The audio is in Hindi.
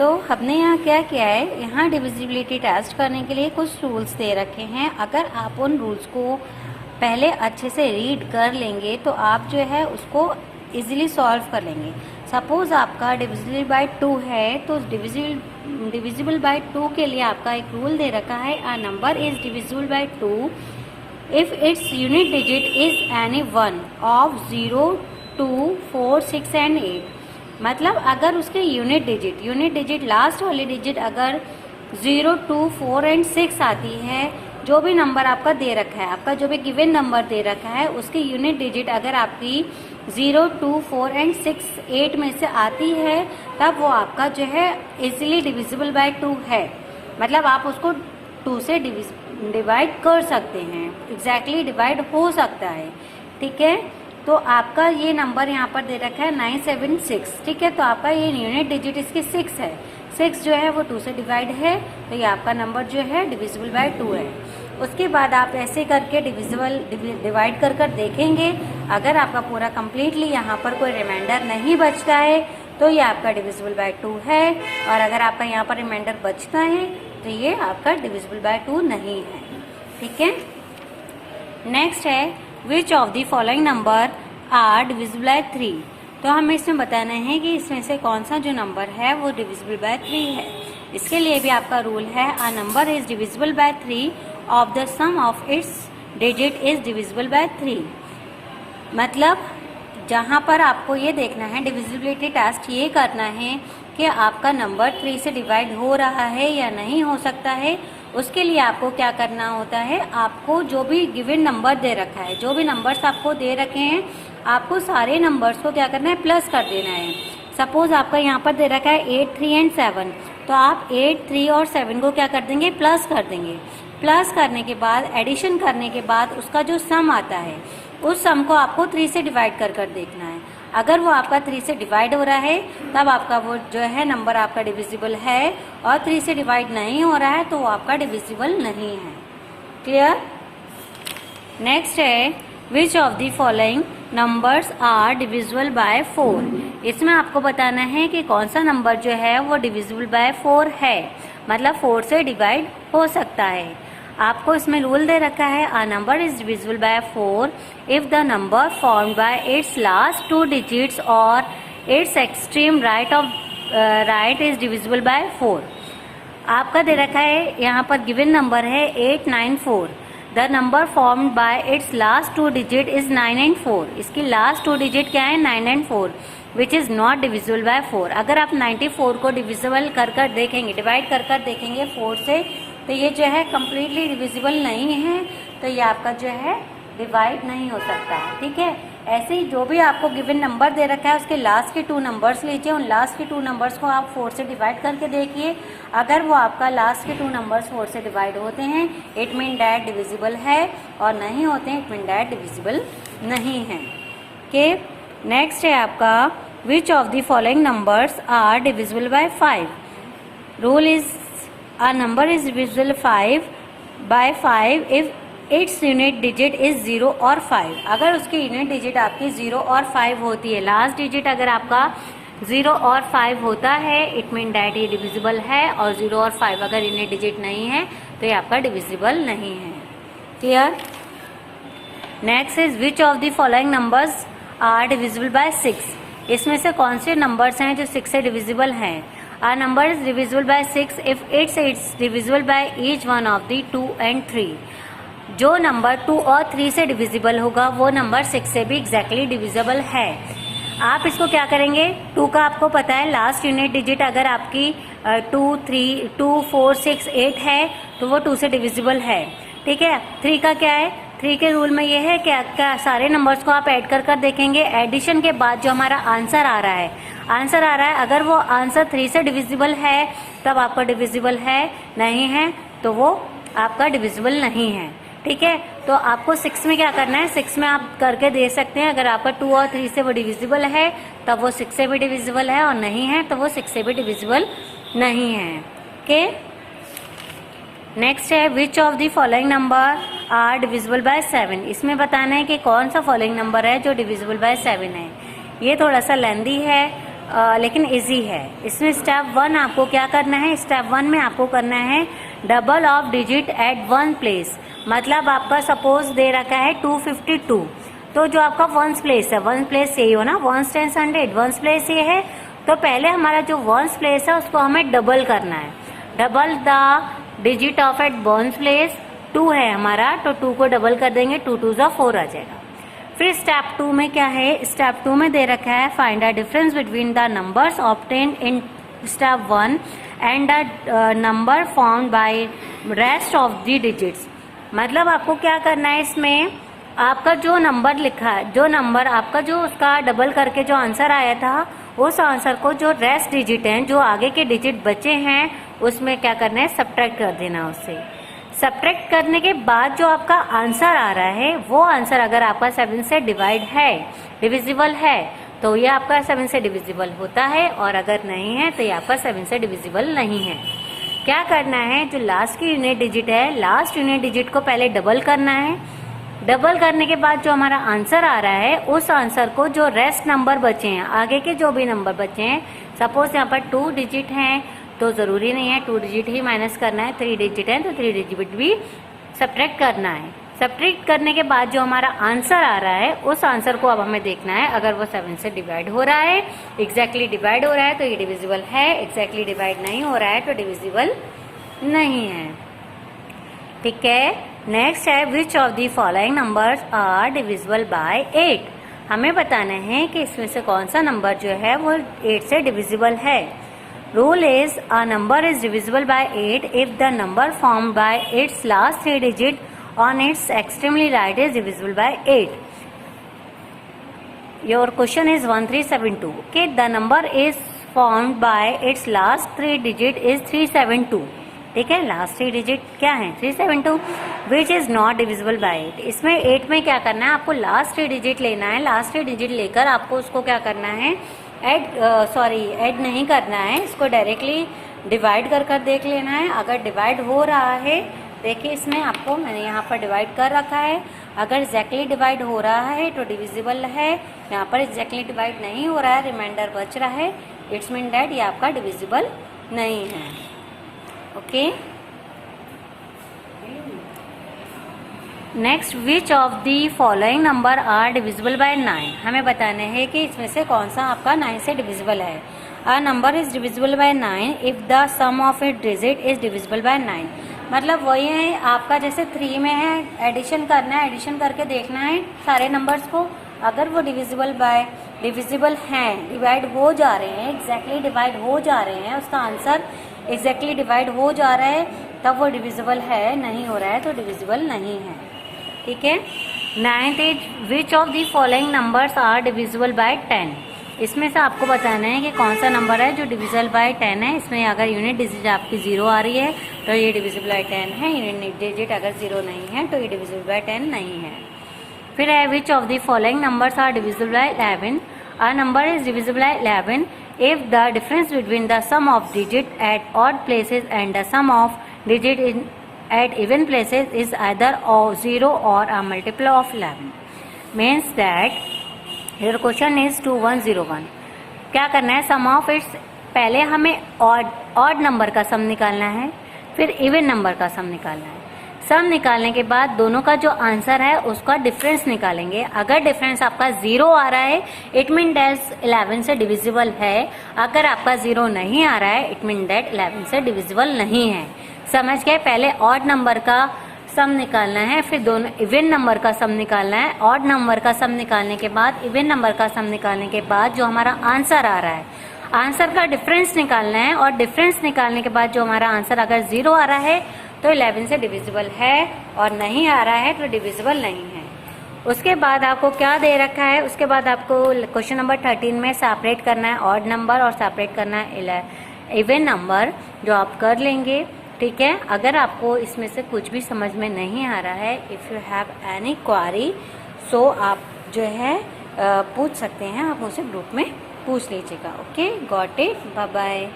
हमने यहाँ क्या किया है, यहाँ डिविजिबिलिटी टेस्ट करने के लिए कुछ रूल्स दे रखे हैं। अगर आप उन रूल्स को पहले अच्छे से रीड कर लेंगे तो आप जो है उसको इजीली सॉल्व कर लेंगे। सपोज आपका डिविजिबल बाय 2 है, तो डिविजिबल बाय 2 के लिए आपका एक रूल दे रखा है, a number is divisible bye 2 if its unit digit is any one of 0, 2, 4, 6 and 8। मतलब अगर उसके यूनिट डिजिट लास्ट वाली डिजिट अगर 0, 2, 4 एंड 6 आती है, जो भी नंबर आपका दे रखा है, आपका जो भी गिवन नंबर दे रखा है, उसकी यूनिट डिजिट अगर आपकी 0, 2, 4 एंड 6, 8 में से आती है, तब वो आपका जो है इजीली डिविजिबल बाय 2 है। मतलब आप उसको 2 से डिवाइड कर सकते हैं, एग्जैक्टली डिवाइड हो सकता है। ठीक है, तो आपका ये नंबर यहाँ पर दे रखा है 976। ठीक है, तो आपका ये यूनिट डिजिट इसकी 6 है, 6 जो है वो 2 से डिवाइड है, तो ये आपका नंबर जो है डिविजिबल बाय 2 है। उसके बाद आप ऐसे करके डिवाइड कर देखेंगे। अगर आपका पूरा कम्प्लीटली यहाँ पर कोई रिमाइंडर नहीं बचता है तो ये आपका डिविजिबल बाय 2 है, और अगर आपका यहाँ पर रिमाइंडर बचता है तो ये आपका डिविजिबल बाय 2 नहीं है। ठीक है, नेक्स्ट है which of the following number are divisible by 3। तो हमें इसमें बताना है कि इसमें से कौन सा जो नंबर है वो डिविजिबल बाय 3 है। इसके लिए भी आपका रूल है, a number is divisible by 3 of the sum of its digit is divisible by 3। मतलब जहाँ पर आपको ये देखना है, डिविजिबिलिटी टेस्ट ये करना है कि आपका नंबर 3 से डिवाइड हो रहा है या नहीं हो सकता है। उसके लिए आपको क्या करना होता है, आपको जो भी गिवन नंबर दे रखा है, जो भी नंबर्स आपको दे रखे हैं, आपको सारे नंबर्स को क्या करना है, प्लस कर देना है। सपोज आपका यहाँ पर दे रखा है 8, 3 एंड 7, तो आप 8, 3 और 7 को क्या कर देंगे, प्लस कर देंगे। प्लस करने के बाद, एडिशन करने के बाद उसका जो सम आता है, उस सम को आपको 3 से डिवाइड कर देखना है। अगर वो आपका 3 से डिवाइड हो रहा है तब आपका वो जो है नंबर आपका डिविजिबल है, और 3 से डिवाइड नहीं हो रहा है तो वो आपका डिविजिबल नहीं है। क्लियर? नेक्स्ट है which of the following numbers are divisible by 4। इसमें आपको बताना है कि कौन सा नंबर जो है वो डिविजिबल बाय 4 है, मतलब 4 से डिवाइड हो सकता है। आपको इसमें रूल दे रखा है, a number is divisible by 4 if the number formed by its last 2 digits और its extreme right is divisible by 4। आपका दे रखा है, यहाँ पर गिवन नंबर है 894। The number formed by its last 2 digit is 9 and 4। इसकी लास्ट 2 डिजिट क्या है, 9 and 4, which is not divisible by 4। अगर आप 94 को डिविजिबल कर देखेंगे, डिवाइड कर देखेंगे 4 से, तो ये जो है कम्प्लीटली डिविजिबल नहीं है, तो ये आपका जो है डिवाइड नहीं हो सकता है। ठीक है, ऐसे ही जो भी आपको गिवन नंबर दे रखा है उसके लास्ट के 2 नंबर्स लीजिए, उन लास्ट के 2 नंबर्स को आप 4 से डिवाइड करके देखिए। अगर वो आपका लास्ट के 2 नंबर्स 4 से डिवाइड होते हैं, इट मीन डैट डिविजिबल है, और नहीं होते हैं, इट मीन डैट डिविजिबल नहीं है। ओके, नेक्स्ट है आपका which of the following numbers are divisible by 5। Rule is a number is divisible 5 by 5 if its unit digit is 0 और 5। अगर उसकी यूनिट डिजिट आपकी 0 और 5 होती है, लास्ट डिजिट अगर आपका 0 और 5 होता है, इट मीन डैट ये डिविजिबल है, और 0 और 5 अगर यूनिट डिजिट नहीं है तो ये आपका डिविजिबल नहीं है। Clear? Next is which of the following numbers are divisible by 6। इसमें से कौन से नंबर्स हैं जो 6 से डिविजिबल हैं। A number is divisible by 6 if it's divisible by each one of the 2 and 3। जो नंबर 2 और 3 से डिविजिबल होगा वो नंबर 6 से भी एग्जैक्टली डिविजिबल है। आप इसको क्या करेंगे, 2 का आपको पता है लास्ट यूनिट डिजिट अगर आपकी 2, 4, 6, 8 है तो वो 2 से डिविजिबल है। ठीक है, 3 का क्या है, 3 के रूल में ये है कि क्या सारे नंबर्स को आप ऐड कर देखेंगे, एडिशन के बाद जो हमारा आंसर आ रहा है, अगर वो आंसर 3 से डिविजिबल है तब आपका डिविजिबल है, नहीं है तो वो आपका डिविजिबल नहीं है। ठीक है, तो आपको 6 में क्या करना है, 6 में आप करके दे सकते हैं। अगर आपका 2 और 3 से वो डिविजिबल है तब वो 6 से भी डिविजिबल है, और नहीं है तो वो 6 से भी डिविजिबल नहीं है। ओके, नेक्स्ट है which of the following number are divisible by 7। इसमें बताना है कि कौन सा फॉलोइंग नंबर है जो डिविजिबल बाय 7 है। ये थोड़ा सा लेंदी है, लेकिन इजी है। इसमें स्टेप 1 आपको क्या करना है, स्टेप 1 में आपको करना है double of digit at one place. मतलब आपका सपोज दे रखा है 252, तो जो आपका वंस प्लेस है, वंस प्लेस यही हो ना, ones tens hundred, ones place ये है, तो पहले हमारा जो वंस प्लेस है उसको हमें डबल करना है। Double the digit of at ones place 2 है हमारा, तो 2 को डबल कर देंगे, 2 2 जा 4 आ जाएगा। फिर स्टेप 2 में क्या है, स्टेप 2 में दे रखा है find the difference between the numbers obtained in step 1 and the number formed bye rest of the digits. मतलब आपको क्या करना है, इसमें आपका जो नंबर लिखा है, जो नंबर आपका जो उसका डबल करके जो आंसर आया था, उस आंसर को जो रेस्ट डिजिट हैं, जो आगे के डिजिट बचे हैं, उसमें क्या करना है, सब्ट्रैक्ट कर देना। उससे सब्ट्रैक्ट करने के बाद जो आपका आंसर आ रहा है, वो आंसर अगर आपका 7 से डिवाइड है, डिविजिबल है, तो ये आपका 7 से डिविजिबल होता है, और अगर नहीं है तो ये आपका 7 से डिविजिबल नहीं है। क्या करना है, जो लास्ट की यूनिट डिजिट है, लास्ट यूनिट डिजिट को पहले डबल करना है। डबल करने के बाद जो हमारा आंसर आ रहा है, उस आंसर को जो रेस्ट नंबर बचे हैं, आगे के जो भी नंबर बचे हैं, सपोज यहाँ पर 2 डिजिट हैं, तो ज़रूरी नहीं है 2 डिजिट ही माइनस करना है, 3 डिजिट है तो 3 डिजिट भी सब्ट्रैक्ट करना है। सब्ट्रैक्ट करने के बाद जो हमारा आंसर आ रहा है, उस आंसर को अब हमें देखना है, अगर वो 7 से डिवाइड हो रहा है, एग्जैक्टली डिवाइड हो रहा है तो ये डिविजिबल है, एग्जैक्टली डिवाइड नहीं हो रहा है तो डिविजिबल नहीं है। ठीक है। नेक्स्ट है which of the following numbers are divisible by 8। हमें बताना है कि इसमें से कौन सा नंबर जो है वो 8 से डिविजिबल है। Rule is a number is divisible by 8 if the number formed by its last 3 digit on it's extremely right is divisible by 8। Your question is 1372 कि the number is formed by its last 3 digit is 372। ठीक है, लास्ट 3 डिजिट क्या है, 372, which is not divisible by 8। इसमें 8 में क्या करना है, आपको लास्ट 3 डिजिट लेना है। लास्ट 3 डिजिट लेकर आपको उसको क्या करना है, ऐड नहीं करना है, इसको डायरेक्टली डिवाइड कर देख लेना है। अगर डिवाइड हो रहा है, देखिए इसमें आपको मैंने यहाँ पर डिवाइड कर रखा है, अगर एग्जैक्टली डिवाइड हो रहा है तो डिविजिबल है, यहाँ पर एग्जैक्टली डिवाइड नहीं हो रहा है, रिमाइंडर बच रहा है, इट्स मीन दैट ये आपका डिविजिबल नहीं है। Okay. Next, which of the following number are divisible by 9। हमें बताना है कि इसमें से कौन सा आपका 9 से डिविजिबल है। A number is divisible by 9 if the sum of it digit is divisible by 9। मतलब वही है आपका, जैसे 3 में है, एडिशन करना है, एडिशन करके देखना है सारे नंबर्स को, अगर वो डिविजिबल हैं, डिवाइड हो जा रहे हैं, एग्जैक्टली डिवाइड हो जा रहे हैं, उसका आंसर एग्जैक्टली डिवाइड हो जा रहा है, तब वो डिविजिबल है, नहीं हो रहा है तो डिविजिबल नहीं है। ठीक है। 9th is which of the following numbers are divisible by 10। इसमें से आपको बताना है कि कौन सा नंबर है जो डिविजिबल बाय 10 है। इसमें अगर यूनिट डिजिट आपकी 0 आ रही है तो ये डिविजिबल बाय 10 है, यूनिट डिजिट अगर 0 नहीं है तो ये डिविजिबल बाय 10 नहीं है। फिर है which of the following numbers are divisible by 11। A number is divisible by 11 if the difference between the sum of digit at odd places and the sum of digit at even places is either 0 or a multiple of 11. Means that your question is 2101. क्या करना है, sum of its, पहले हमें odd नंबर का सम निकालना है, फिर इवन नंबर का सम निकालना है। सम निकालने के बाद दोनों का जो आंसर है उसका डिफरेंस निकालेंगे। अगर डिफरेंस आपका 0 आ रहा है, इट मीन दैट 11 से डिविजिबल है। अगर आपका 0 नहीं आ रहा है, इट मीन दैट 11 से डिविजिबल नहीं है। समझ गए। पहले ऑड नंबर का सम निकालना है, फिर दोनों इवन नंबर का सम निकालना है। ऑड नंबर का सम निकालने के बाद, इवन नंबर का सम निकालने के बाद जो हमारा आंसर आ रहा है, आंसर का डिफरेंस निकालना है। और डिफरेंस निकालने के बाद जो हमारा आंसर अगर 0 आ रहा है तो 11 से डिविजिबल है, और नहीं आ रहा है तो डिविजिबल नहीं है। उसके बाद आपको क्या दे रखा है, उसके बाद आपको क्वेश्चन नंबर 13 में सेपरेट करना है ऑड नंबर और सेपरेट करना है इवन नंबर, जो आप कर लेंगे। ठीक है। अगर आपको इसमें से कुछ भी समझ में नहीं आ रहा है, इफ़ यू हैव एनी क्वारी, सो आप जो है पूछ सकते हैं, आप मुझसे ग्रुप में पूछ लीजिएगा। Okay, got it, bye bye.